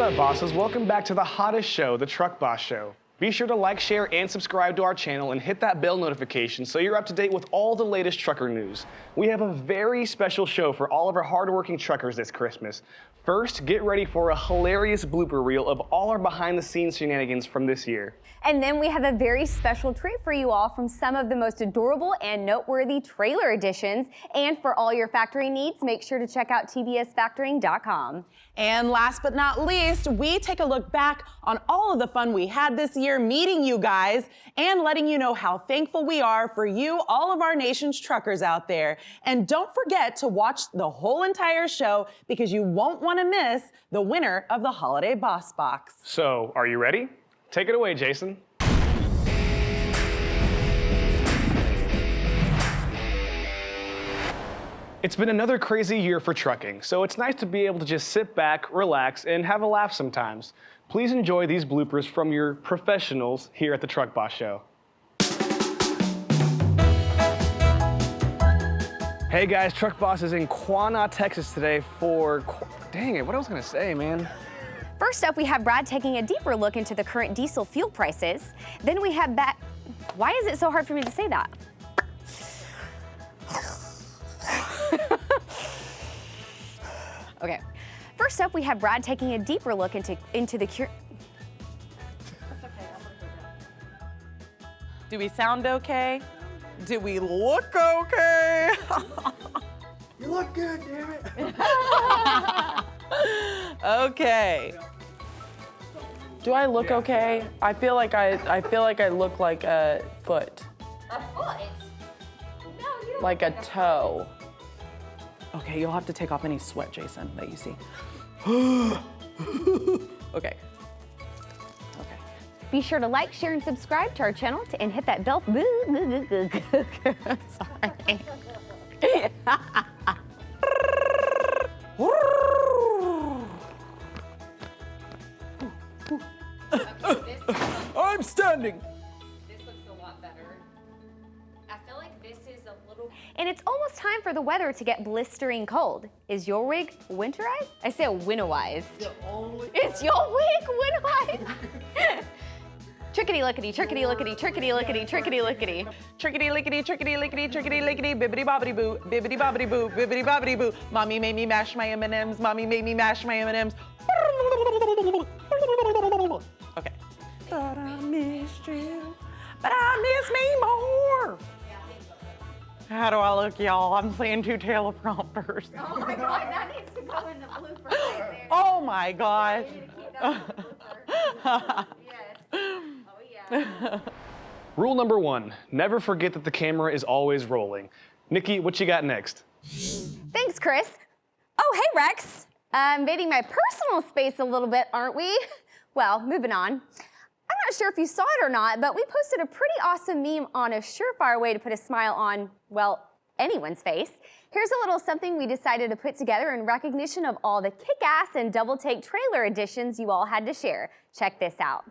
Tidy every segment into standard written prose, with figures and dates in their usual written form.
Truck Bosses, welcome back to the hottest show, the Truck Boss Show. Be sure to like, share, and subscribe to our channel and hit that bell notification so you're up to date with all the latest trucker news. We have a very special show for all of our hardworking truckers this Christmas. First, get ready for a hilarious blooper reel of all our behind-the-scenes shenanigans from this year. And then we have a very special treat for you all from some of the most adorable and noteworthy trailer editions. And for all your factory needs, make sure to check out tbsfactoring.com. And last but not least, we take a look back on all of the fun we had this year meeting you guys and letting you know how thankful we are for you, all of our nation's truckers out there. And don't forget to watch the whole entire show because you won't want to miss the winner of the Holiday Boss Box. So, are you ready? Take it away, Jason. It's been another crazy year for trucking, so it's nice to be able to just sit back, relax, and have a laugh sometimes. Please enjoy these bloopers from your professionals here at the Truck Boss Show. Hey guys, Truck Boss is in Quanah, Texas today for, dang it, what I was gonna say, man. First up, we have Brad taking a deeper look into the current diesel fuel prices. Then we have why is it so hard for me to say that? Okay. First up, we have Brad taking a deeper look into the cure. That's okay, I'll put it down. Do we sound okay? Do we look okay? You look good, damn it. Okay. Do I look okay? I feel like I look like a foot. A foot? No, you don't. Like a toe. Okay, you'll have to take off any sweat, Jason, that you see. Okay. Okay. Be sure to like, share, and subscribe to our channel and hit that bell. Sorry. I'm standing. This looks a lot better. I feel like this is a little... And it's almost time for the weather to get blistering cold. Is your wig winterized? I say winterized. It's your wig winterized. Trickety lickety, trickety lickety, trickety lickety, trickety lickety. Trickety lickety, trickety lickety, trickety lickety, bibbity bobbity boo, bibbity bobbity boo, bibbity bobbity boo. Mommy made me mash my M&Ms, mommy made me mash my M&Ms. Okay. But I missed you, but I miss me more. How do I look, y'all? I'm playing two teleprompters. Oh my God, that needs to go in the blooper right there. Oh my gosh. You need to keep that in the blooper. Yes. Oh yeah. Rule number 1, never forget that the camera is always rolling. Nikki, what you got next? Thanks, Chris. Oh, hey, Rex. Invading my personal space a little bit, aren't we? Well, moving on. I'm not sure if you saw it or not, but we posted a pretty awesome meme on a surefire way to put a smile on, well, anyone's face. Here's a little something we decided to put together in recognition of all the kick-ass and double-take trailer editions you all had to share. Check this out.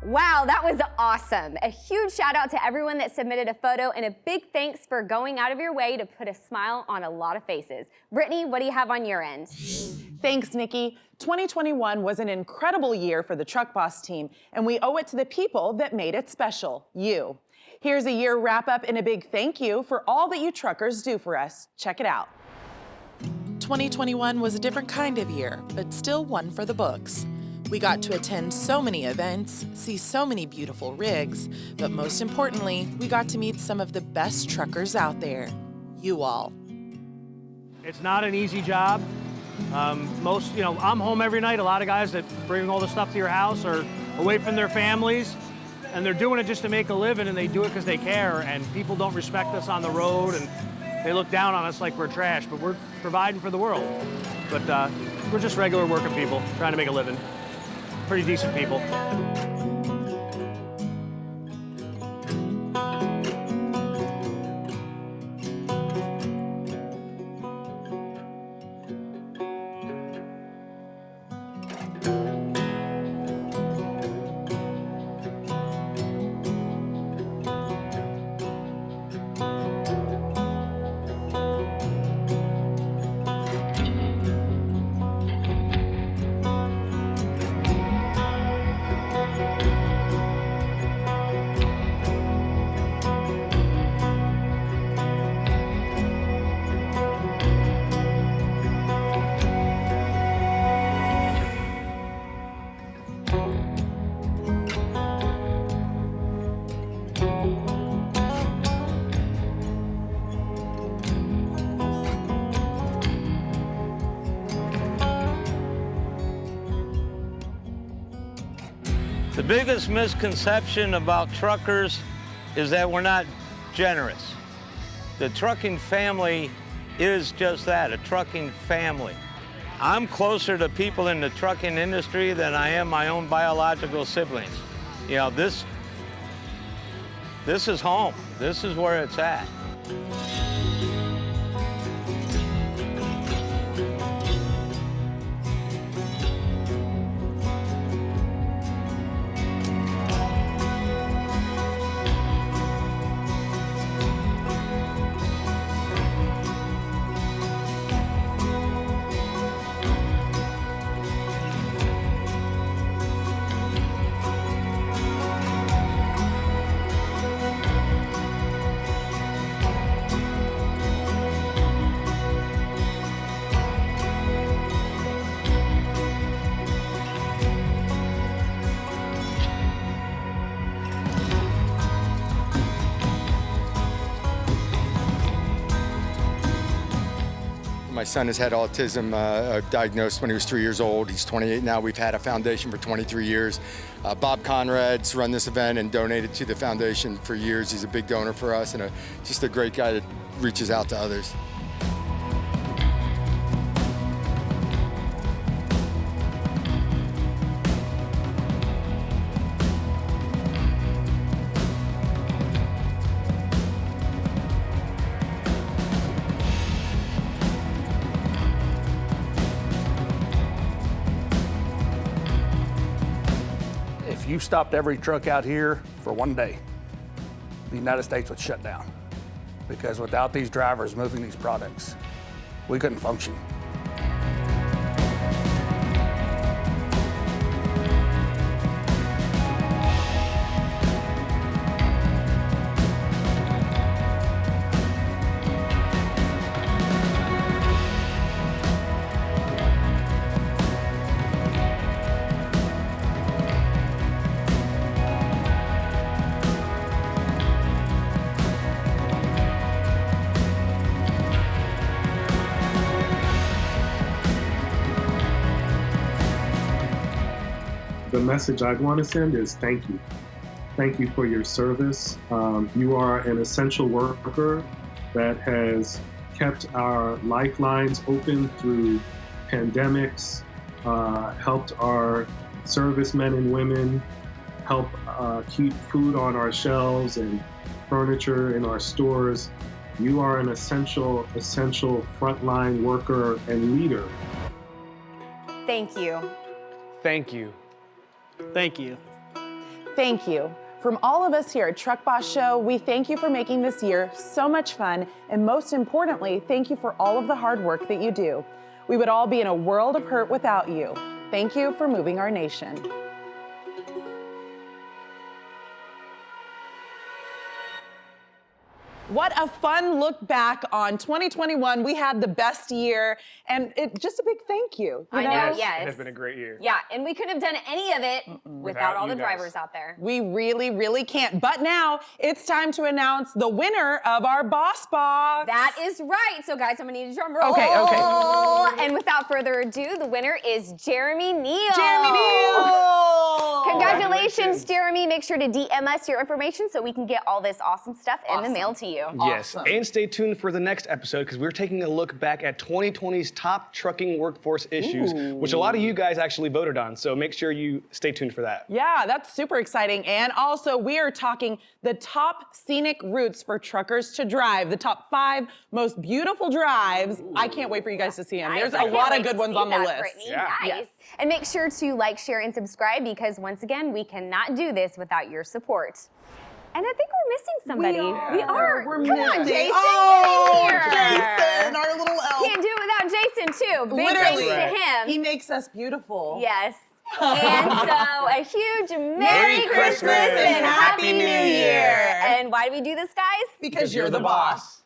Wow, that was awesome. A huge shout out to everyone that submitted a photo and a big thanks for going out of your way to put a smile on a lot of faces. Brittany, what do you have on your end? Thanks, Nikki. 2021 was an incredible year for the Truck Boss team, and we owe it to the people that made it special, you. Here's a year wrap up and a big thank you for all that you truckers do for us. Check it out. 2021 was a different kind of year, but still one for the books. We got to attend so many events, see so many beautiful rigs, but most importantly, we got to meet some of the best truckers out there. You all. It's not an easy job. I'm home every night. A lot of guys that bring all the stuff to your house are away from their families, and they're doing it just to make a living, and they do it because they care, and people don't respect us on the road, and they look down on us like we're trash, but we're providing for the world. But we're just regular working people trying to make a living. Pretty decent people. The biggest misconception about truckers is that we're not generous. The trucking family is just that, a trucking family. I'm closer to people in the trucking industry than I am my own biological siblings. You know, this is home. This is where it's at. My son has had autism diagnosed when he was 3 years old. He's 28 now. We've had a foundation for 23 years. Bob Conrad's run this event and donated to the foundation for years. He's a big donor for us and just a great guy that reaches out to others. If you stopped every truck out here for one day, the United States would shut down. Because without these drivers moving these products, we couldn't function. The message I'd want to send is thank you. Thank you for your service. You are an essential worker that has kept our lifelines open through pandemics, helped our servicemen and women, help keep food on our shelves and furniture in our stores. You are an essential frontline worker and leader. Thank you. Thank you. Thank you. Thank you. From all of us here at Truck Boss Show, we thank you for making this year so much fun, and most importantly, thank you for all of the hard work that you do. We would all be in a world of hurt without you. Thank you for moving our nation. What a fun look back on 2021. We had the best year, and just a big thank you. I know, yes. It has been a great year. Yeah, and we couldn't have done any of it without all you the guys. drivers out there. We really, really can't. But now it's time to announce the winner of our Boss Box. That is right. So guys, I'm gonna need a drum roll. Okay. And without further ado, the winner is Jeremy Neal. Jeremy Neal! Congratulations, Jeremy. Make sure to DM us your information so we can get all this awesome stuff in the mail to you. Yes, and stay tuned for the next episode because we're taking a look back at 2020's top trucking workforce issues, which a lot of you guys actually voted on. So make sure you stay tuned for that. Yeah, that's super exciting. And also, we are talking the top scenic routes for truckers to drive, the top 5 most beautiful drives. I can't wait for you guys to see them. Nice. There's I a can't lot wait of good to ones see on the that, list. Brittany. Yeah. Nice. Yes. And make sure to like, share, and subscribe because once again, we cannot do this without your support. And I think we're missing somebody. We are. We're Come on, missing. Jason. Oh, get in here. Jason, our little elf. Can't do it without Jason too. Big Literally. thanks to him. He makes us beautiful. Yes. And so a huge Merry Christmas and Happy New Year. And why do we do this, guys? Because you're the boss.